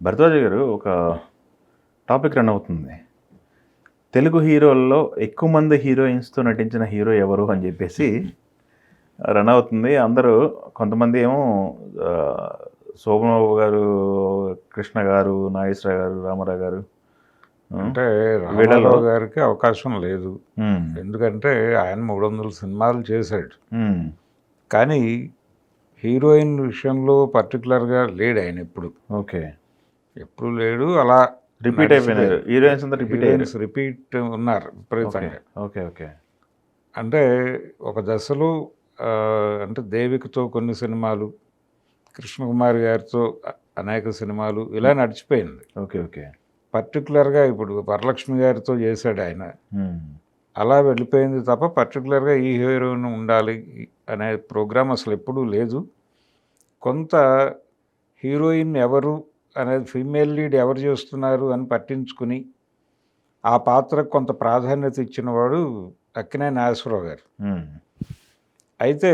భరద్వాజ గారు ఒక topic run అవుతుంది. తెలుగు హీరోల్లో ఎక్కువ మంది హీరోయిన్స్‌తో నటించిన హీరో ఎవరు అని చెప్పేసి రన్ అవుతుంది. అందరూ కొంతమంది ఏమో ఆహ్, శోభనబాబు గారు, కృష్ణ గారు, నాగేశ్వరరావు గారు, రామారావు గారు. అంటే వీళ్ళలో రామారావు గారికి అవకాశం లేదు. హ్మ్. ఎందుకంటే ఆయన 300 సినిమాలు చేశాడు. హ్మ్. కానీ హీరోయిన్ విషయంలో పర్టికులర్‌గా లేడు ఆయన ఎప్పుడు. ఓకే. ఎప్పుడు లేడు. అలా రిపీట్ అయిపోయినారు. హీరోయిన్స్ అంతా రిపీట్ అయ్యారు. హీరోయిన్స్ రిపీట్ ఉన్నారు ఓకే. విపరీతంగా. ఓకే. ఓకే. అంటే ఒక దశలో అంటే దేవికతో కొన్ని సినిమాలు, కృష్ణకుమారి గారితో అనేక సినిమాలు ఇలా నడిచిపోయింది. ఓకే. ఓకే. పర్టికులర్‌గా ఇప్పుడు వరలక్ష్మి గారితో చేశాడు ఆయన. హ్మ్. అలా వెళ్ళిపోయింది తప్ప పర్టికులర్గా ఈ హీరోయిన్ ఉండాలి అనే ప్రోగ్రామ్ అసలు ఎప్పుడూ లేదు. కొంత హీరోయిన్ ఎవరు అనేది ఫీమేల్ లీడ్ ఎవరు చేస్తున్నారు అని పట్టించుకుని ఆ పాత్రకు కొంత ప్రాధాన్యత ఇచ్చినవాడు అక్కినేని నాగేశ్వరరావు గారు. హ్మ్. అయితే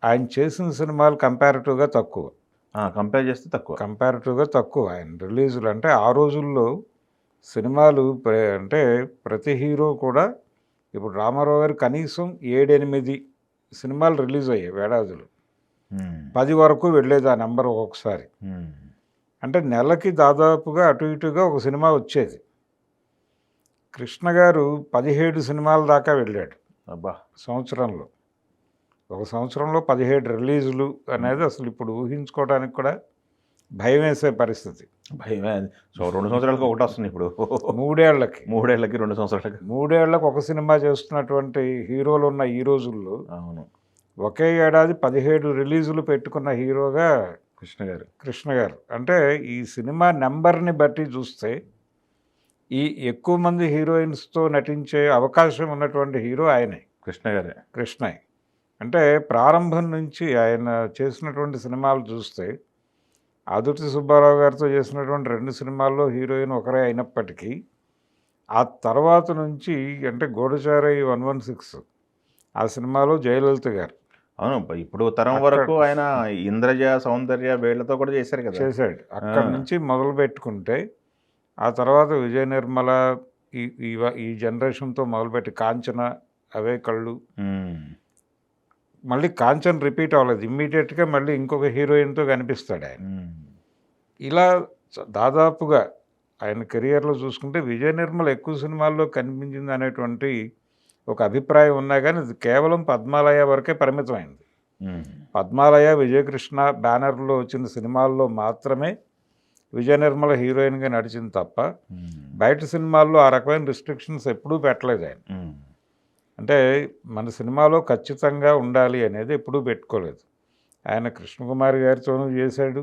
ఆయన చేసిన సినిమాలు కంపారిటివ్గా తక్కువ. కంపేర్ చేస్తే తక్కువ. ఆయన రిలీజులు అంటే ఆ రోజుల్లో సినిమాలు అంటే ప్రతి హీరో కూడా ఇప్పుడు రామారావు గారు కనీసం 7-8 సినిమాలు రిలీజ్ అయ్యాయి ఏడాదిలో. 10 వరకు వెళ్ళేది ఆ నెంబర్ ఒక్కొక్కసారి. అంటే నెలకి దాదాపుగా అటు ఇటుగా ఒక సినిమా వచ్చేది. కృష్ణ గారు 17 సినిమాల దాకా వెళ్ళాడు అబ్బా! సంవత్సరంలో. ఒక సంవత్సరంలో 17 రిలీజులు అనేది అసలు ఇప్పుడు ఊహించుకోవడానికి కూడా భయం వేసే పరిస్థితి. భయమే. 2 సంవత్సరాలకు ఒకటి వస్తుంది ఇప్పుడు. 3 ఏళ్లకి 2 సంవత్సరాలకి. 3 ఏళ్లకు ఒక సినిమా చేస్తున్నటువంటి హీరోలు ఉన్న ఈ రోజుల్లో అవును. ఒకే ఏడాది 17 రిలీజులు పెట్టుకున్న హీరోగా కృష్ణ గారు. అంటే ఈ సినిమా నెంబర్ని బట్టి చూస్తే ఈ ఎక్కువ మంది హీరోయిన్స్తో నటించే అవకాశం ఉన్నటువంటి హీరో ఆయనే, కృష్ణ. అంటే ప్రారంభం నుంచి ఆయన చేసినటువంటి సినిమాలు చూస్తే ఆదుర్తి సుబ్బారావు గారితో చేసినటువంటి 2 సినిమాల్లో హీరోయిన్ ఒకరే అయినప్పటికీ ఆ తర్వాత నుంచి అంటే గూఢచారి 116 ఆ సినిమాలో జయలలిత గారు. అవును. ఇప్పుడు తరం వరకు ఆయన ఇంద్రజ, సౌందర్య వీళ్ళతో కూడా చేశారు కదా. చేశాడు. అక్కడి నుంచి మొదలు పెట్టుకుంటే ఆ తర్వాత విజయ నిర్మల ఈ జనరేషన్తో మొదలుపెట్టి కాంచన, అవే కళ్ళు, మళ్ళీ కాంచన్ రిపీట్ అవ్వలేదు. ఇమ్మీడియట్గా మళ్ళీ ఇంకొక హీరోయిన్తో కనిపిస్తాడు ఆయన. ఇలా దాదాపుగా ఆయన కెరియర్లో చూసుకుంటే విజయ నిర్మల ఎక్కువ సినిమాల్లో కనిపించింది అనేటువంటి ఒక అభిప్రాయం ఉన్నా కానీ అది కేవలం పద్మాలయ వరకే పరిమితమైంది. పద్మాలయ, విజయకృష్ణ బ్యానర్లో వచ్చిన సినిమాల్లో మాత్రమే విజయ నిర్మల హీరోయిన్గా నడిచింది తప్ప బయట సినిమాల్లో ఆ రకమైన రిస్ట్రిక్షన్స్ ఎప్పుడూ పెట్టలేదు ఆయన. అంటే మన సినిమాలో ఖచ్చితంగా ఉండాలి అనేది ఎప్పుడూ పెట్టుకోలేదు. ఆయన కృష్ణకుమారి గారితోనూ చేశాడు,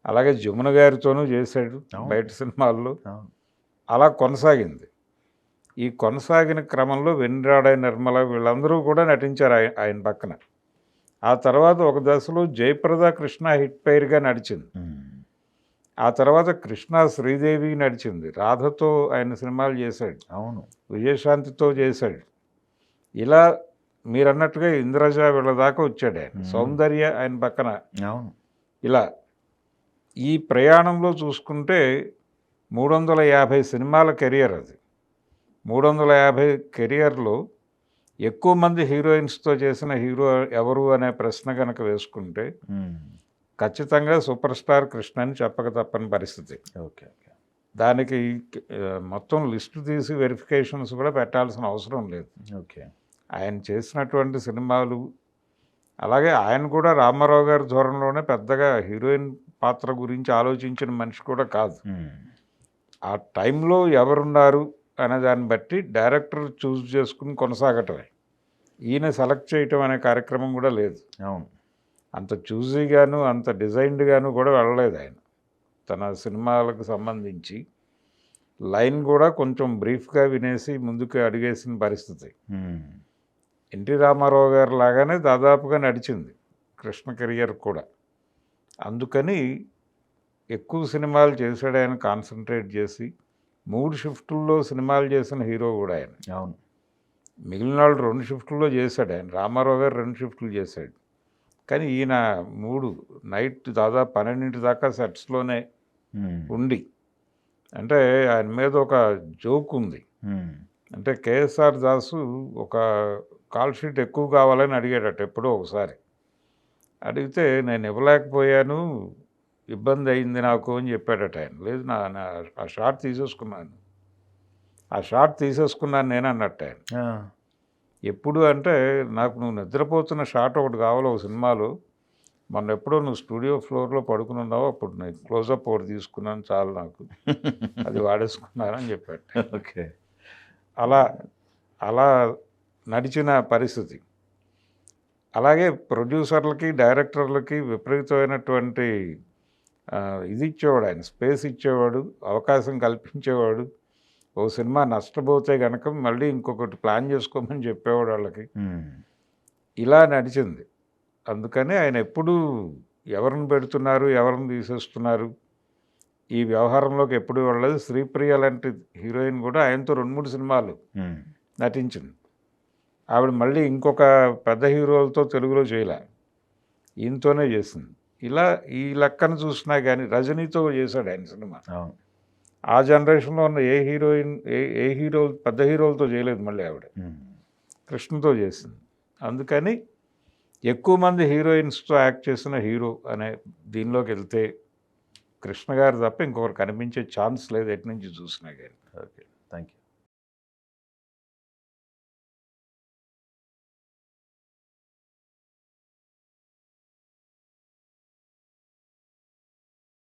అలాగే జమున గారితోనూ చేశాడు బయట సినిమాల్లో. అలా కొనసాగింది. ఈ కొనసాగిన క్రమంలో వెన్నిరాడై నిర్మల వీళ్ళందరూ కూడా నటించారు ఆయన పక్కన. ఆ తర్వాత ఒక దశలో జయప్రద కృష్ణ హిట్ పేరుగా నడిచింది. ఆ తర్వాత కృష్ణ శ్రీదేవి నడిచింది. రాధతో ఆయన సినిమాలు చేశాడు. అవును. విజయశాంతితో చేశాడు. ఇలా మీరన్నట్టుగా ఇంద్రజ వీళ్ళ దాకా వచ్చాడు ఆయన. సౌందర్య ఆయన పక్కన. అవును. ఇలా ఈ ప్రయాణంలో చూసుకుంటే 350 సినిమాల కెరియర్ అది. 350 కెరియర్లో ఎక్కువ మంది హీరోయిన్స్తో చేసిన హీరో ఎవరు అనే ప్రశ్న కనుక వేసుకుంటే ఖచ్చితంగా సూపర్ స్టార్ కృష్ణ అని చెప్పక తప్పని పరిస్థితి. ఓకే. దానికి మొత్తం లిస్టు తీసి వెరిఫికేషన్స్ కూడా పెట్టాల్సిన అవసరం లేదు. ఓకే. ఆయన చేసినటువంటి సినిమాలు, అలాగే ఆయన కూడా రామారావు గారి ధోరణిలోనే పెద్దగా హీరోయిన్ పాత్ర గురించి ఆలోచించిన మనిషి కూడా కాదు. ఆ టైంలో ఎవరున్నారు అనే దాన్ని బట్టి డైరెక్టర్ చూస్ చేసుకుని కొనసాగటమే. ఈయన సెలెక్ట్ చేయటం అనే కార్యక్రమం కూడా లేదు. అవును. అంత చూజీగాను అంత డిజైన్డ్గాను కూడా వెళ్ళలేదు ఆయన. తన సినిమాలకు సంబంధించి లైన్ కూడా కొంచెం బ్రీఫ్గా వినేసి ముందుకు అడిగేసిన పరిస్థితి. ఎన్టీ రామారావు గారు లాగానే దాదాపుగా నడిచింది కృష్ణ కెరియర్ కూడా. అందుకని ఎక్కువ సినిమాలు చేశాడు ఆయన, కాన్సన్ట్రేట్ చేసి 3 షిఫ్టుల్లో సినిమాలు చేసిన హీరో కూడా ఆయన. అవును. మిగిలిన వాళ్ళు 2 షిఫ్టుల్లో చేశాడు ఆయన. రామారావు గారు 2 షిఫ్టులు చేశాడు. కానీ ఈయన 3 నైట్ దాదాపు 12 దాకా సెట్స్లోనే ఉండి, అంటే ఆయన మీద ఒక జోక్ ఉంది. అంటే కేఎస్ఆర్ దాసు ఒక కాల్ షీట్ ఎక్కువ కావాలని అడిగాడట ఎప్పుడో ఒకసారి. అడిగితే నేను ఇవ్వలేకపోయాను, ఇబ్బంది అయింది నాకు అని చెప్పాడట ఆయన. లేదు నా నా ఆ షాట్ తీసేసుకున్నాను, ఆ షాట్ తీసేసుకున్నాను నేను అన్నట్టు ఆయన. ఎప్పుడు అంటే నాకు నువ్వు నిద్రపోతున్న షాట్ ఒకటి కావాలి ఒక సినిమాలో, మొన్న ఎప్పుడో నువ్వు స్టూడియో ఫ్లోర్లో పడుకుని ఉన్నావు, అప్పుడు నేను క్లోజప్ ఒకటి తీసుకున్నాను చాలు నాకు, అది వాడేసుకున్నాను అని చెప్పాడు. ఓకే. అలా అలా నడిచిన పరిస్థితి. అలాగే ప్రొడ్యూసర్లకి, డైరెక్టర్లకి విపరీతమైనటువంటి ఇది ఇచ్చేవాడు ఆయన, స్పేస్ ఇచ్చేవాడు, అవకాశం కల్పించేవాడు. ఓ సినిమా నష్టపోతే కనుక మళ్ళీ ఇంకొకటి ప్లాన్ చేసుకోమని చెప్పేవాడు వాళ్ళకి. ఇలా నడిచింది. అందుకని ఆయన ఎప్పుడూ ఎవరిని పెడుతున్నారు, ఎవరిని తీసేస్తున్నారు, ఈ వ్యవహారంలోకి ఎప్పుడు వెళ్ళలేదు. శ్రీప్రియ లాంటి హీరోయిన్ కూడా ఆయనతో 2-3 సినిమాలు నటించింది. ఆవిడ మళ్ళీ ఇంకొక పెద్ద హీరోలతో తెలుగులో చేయలే, ఈయనతోనే చేసింది. ఇలా ఈ లెక్కను చూసినా కానీ రజనీతో చేశాడు ఆయన సినిమా. ఆ జనరేషన్లో ఉన్న ఏ హీరోయిన్ ఏ హీరో పెద్ద హీరోలతో చేయలేదు మళ్ళీ ఆవిడ, కృష్ణతో చేసింది. అందుకని ఎక్కువ మంది హీరోయిన్స్తో యాక్ట్ చేసిన హీరో అనే దీనిలోకి వెళ్తే కృష్ణ గారు తప్ప ఇంకొకరు కనిపించే ఛాన్స్ లేదు ఎటు నుంచి చూసినా కానీ. Okay, thank you.